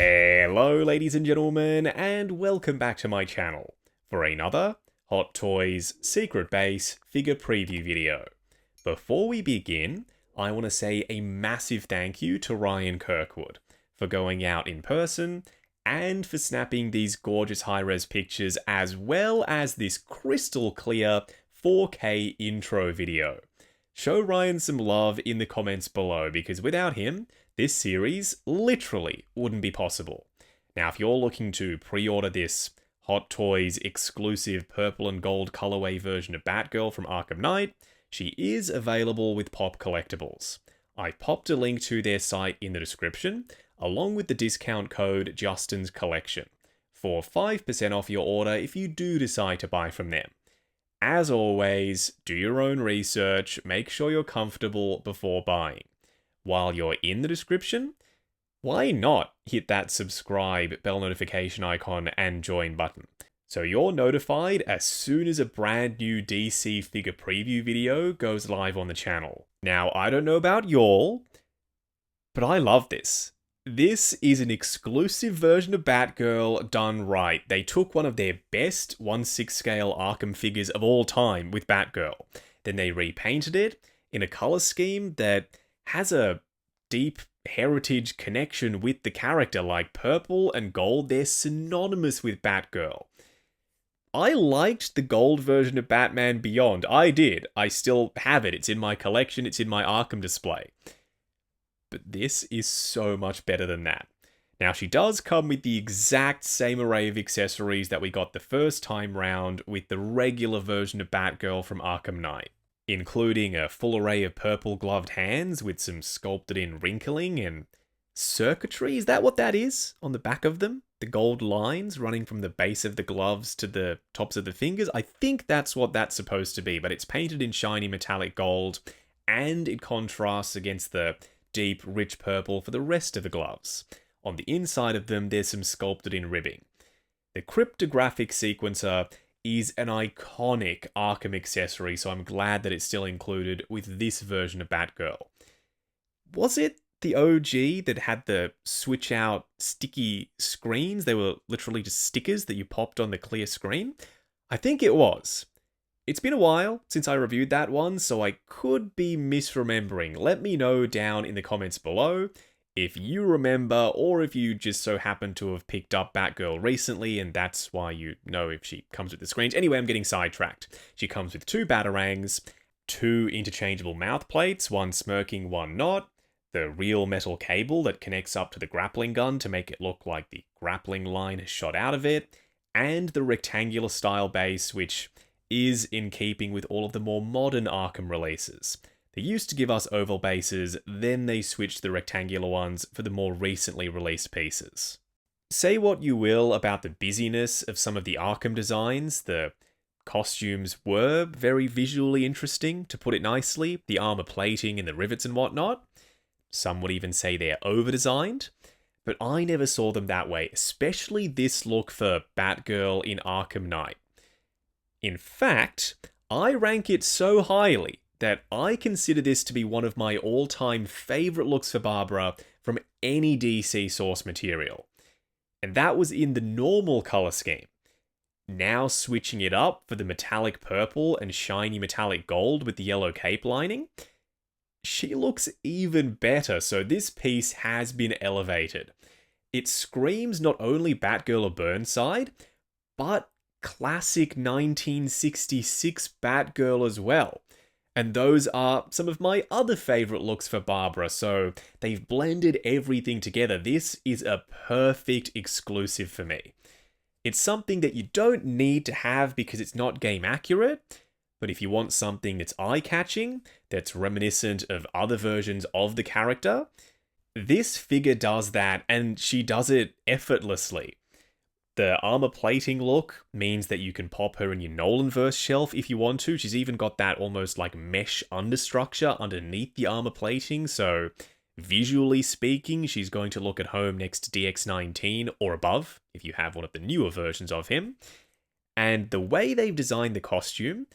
Hello ladies and gentlemen, and welcome back to my channel for another Hot Toys Secret Base figure preview video. Before we begin, I want to say a massive thank you to Ryan Kirkwood for going out in person and for snapping these gorgeous high-res pictures as well as this crystal clear 4K intro video. Show Ryan some love in the comments below because without him, this series literally wouldn't be possible. Now, if you're looking to pre-order this Hot Toys exclusive purple and gold colorway version of Batgirl from Arkham Knight, she is available with Pop Collectibles. I popped a link to their site in the description, along with the discount code Justin's Collection, for 5% off your order if you do decide to buy from them. As always, do your own research, make sure you're comfortable before buying. While you're in the description, why not hit that subscribe, bell notification icon, and join button, so you're notified as soon as a brand new DC figure preview video goes live on the channel. Now, I don't know about y'all, but I love this. This is an exclusive version of Batgirl done right. They took one of their best 1/6 scale Arkham figures of all time with Batgirl. Then they repainted it in a color scheme that has a deep heritage connection with the character, like purple and gold. They're synonymous with Batgirl. I liked the gold version of Batman Beyond. I did. I still have it. It's in my collection. It's in my Arkham display. But this is so much better than that. Now, she does come with the exact same array of accessories that we got the first time round with the regular version of Batgirl from Arkham Knight, including a full array of purple gloved hands with some sculpted in wrinkling and circuitry. Is that what that is on the back of them? The gold lines running from the base of the gloves to the tops of the fingers? I think that's what that's supposed to be, but it's painted in shiny metallic gold and it contrasts against the deep, rich purple for the rest of the gloves. On the inside of them, there's some sculpted in ribbing. The cryptographic sequencer is an iconic Arkham accessory, so I'm glad that it's still included with this version of Batgirl. Was it the OG that had the switch out sticky screens? They were literally just stickers that you popped on the clear screen? I think it was. It's been a while since I reviewed that one, so I could be misremembering. Let me know down in the comments below if you remember, or if you just so happen to have picked up Batgirl recently, and that's why you know if she comes with the screens. Anyway, I'm getting sidetracked. She comes with 2 batarangs, 2 interchangeable mouth plates, one smirking, one not, the real metal cable that connects up to the grappling gun to make it look like the grappling line has shot out of it, and the rectangular style base, which is in keeping with all of the more modern Arkham releases. They used to give us oval bases, then they switched to the rectangular ones for the more recently released pieces. Say what you will about the busyness of some of the Arkham designs, the costumes were very visually interesting, to put it nicely, the armor plating and the rivets and whatnot. Some would even say they're over-designed, but I never saw them that way, especially this look for Batgirl in Arkham Knight. In fact, I rank it so highly that I consider this to be one of my all-time favorite looks for Barbara from any DC source material. And that was in the normal color scheme. Now switching it up for the metallic purple and shiny metallic gold with the yellow cape lining, she looks even better, so this piece has been elevated. It screams not only Batgirl or Burnside, but classic 1966 Batgirl as well. And those are some of my other favorite looks for Barbara, so they've blended everything together. This is a perfect exclusive for me. It's something that you don't need to have because it's not game accurate, but if you want something that's eye-catching, that's reminiscent of other versions of the character, this figure does that, and she does it effortlessly. The armor plating look means that you can pop her in your Nolanverse shelf if you want to. She's even got that almost like mesh understructure underneath the armor plating, so visually speaking, she's going to look at home next to DX19 or above, if you have one of the newer versions of him. And the way they've designed the costume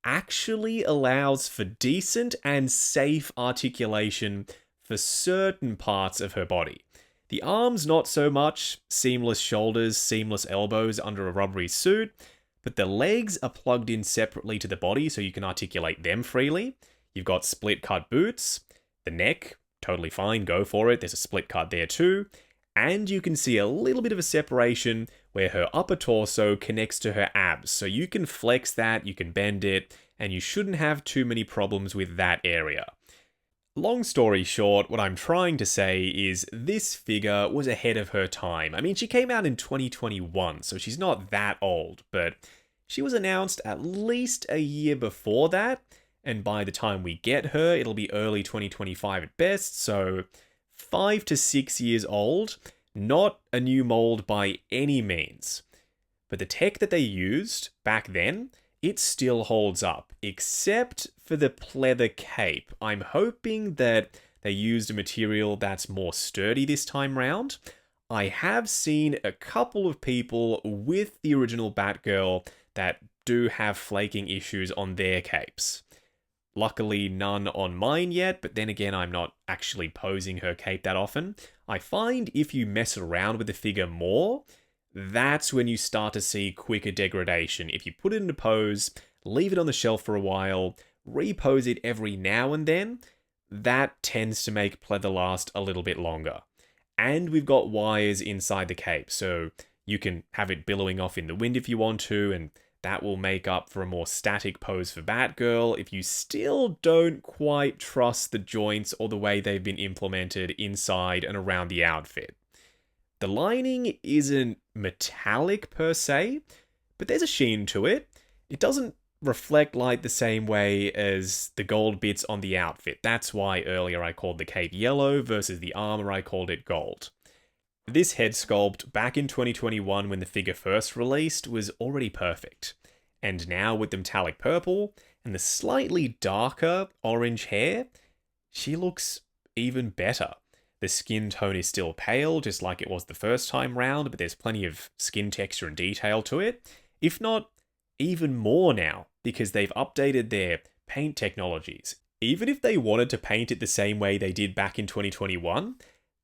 actually allows for decent and safe articulation for certain parts of her body. The arms, not so much. Seamless shoulders, seamless elbows under a rubbery suit. But the legs are plugged in separately to the body so you can articulate them freely. You've got split cut boots. The neck, totally fine, go for it. There's a split cut there too. And you can see a little bit of a separation where her upper torso connects to her abs. So you can flex that, you can bend it, and you shouldn't have too many problems with that area. Long story short, what I'm trying to say is this figure was ahead of her time. I mean, she came out in 2021, so she's not that old, but she was announced at least a year before that, and by the time we get her, it'll be early 2025 at best, so 5 to 6 years old. Not a new mold by any means. But the tech that they used back then, it still holds up, except for the pleather cape. I'm hoping that they used a material that's more sturdy this time round. I have seen a couple of people with the original Batgirl that do have flaking issues on their capes. Luckily, none on mine yet, but then again, I'm not actually posing her cape that often. I find if you mess around with the figure more, that's when you start to see quicker degradation. If you put it in a pose, leave it on the shelf for a while, repose it every now and then, that tends to make pleather last a little bit longer. And we've got wires inside the cape, so you can have it billowing off in the wind if you want to, and that will make up for a more static pose for Batgirl if you still don't quite trust the joints or the way they've been implemented inside and around the outfit. The lining isn't metallic per se, but there's a sheen to it. It doesn't reflect light the same way as the gold bits on the outfit. That's why earlier I called the cape yellow versus the armor I called it gold. This head sculpt back in 2021 when the figure first released was already perfect. And now with the metallic purple and the slightly darker orange hair, she looks even better. The skin tone is still pale, just like it was the first time round, but there's plenty of skin texture and detail to it. If not, even more now, because they've updated their paint technologies. Even if they wanted to paint it the same way they did back in 2021,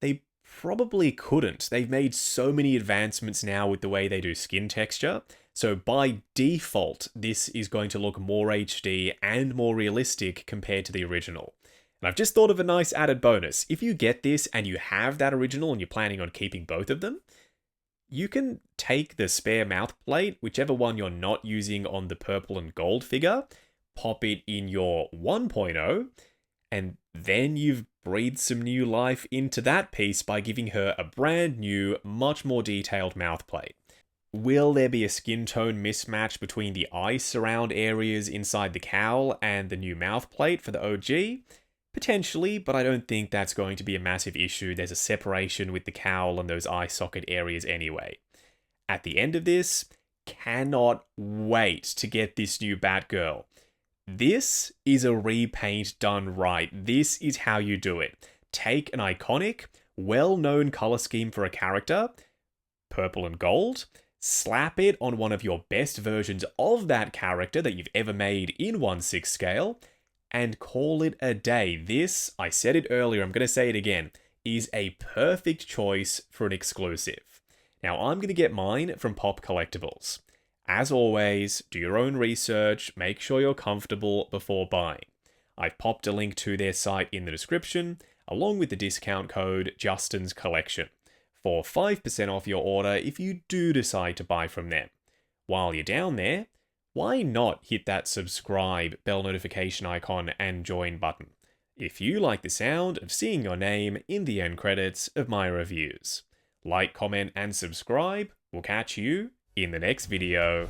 they probably couldn't. They've made so many advancements now with the way they do skin texture. So by default, this is going to look more HD and more realistic compared to the original. And I've just thought of a nice added bonus. If you get this and you have that original and you're planning on keeping both of them, you can take the spare mouth plate, whichever one you're not using on the purple and gold figure, pop it in your 1.0, and then you've breathed some new life into that piece by giving her a brand new, much more detailed mouth plate. Will there be a skin tone mismatch between the eye surround areas inside the cowl and the new mouth plate for the OG? Potentially, but I don't think that's going to be a massive issue. There's a separation with the cowl and those eye socket areas anyway. At the end of this, cannot wait to get this new Batgirl. This is a repaint done right. This is how you do it. Take an iconic, well-known color scheme for a character, purple and gold, slap it on one of your best versions of that character that you've ever made in 1/6 scale, and call it a day. This, I said it earlier, I'm going to say it again, is a perfect choice for an exclusive. Now, I'm going to get mine from Pop Collectibles. As always, do your own research, make sure you're comfortable before buying. I've popped a link to their site in the description, along with the discount code Justin's Collection, for 5% off your order if you do decide to buy from them. While you're down there, why not hit that subscribe, bell notification icon, and join button, if you like the sound of seeing your name in the end credits of my reviews. Like, comment, and subscribe. We'll catch you in the next video.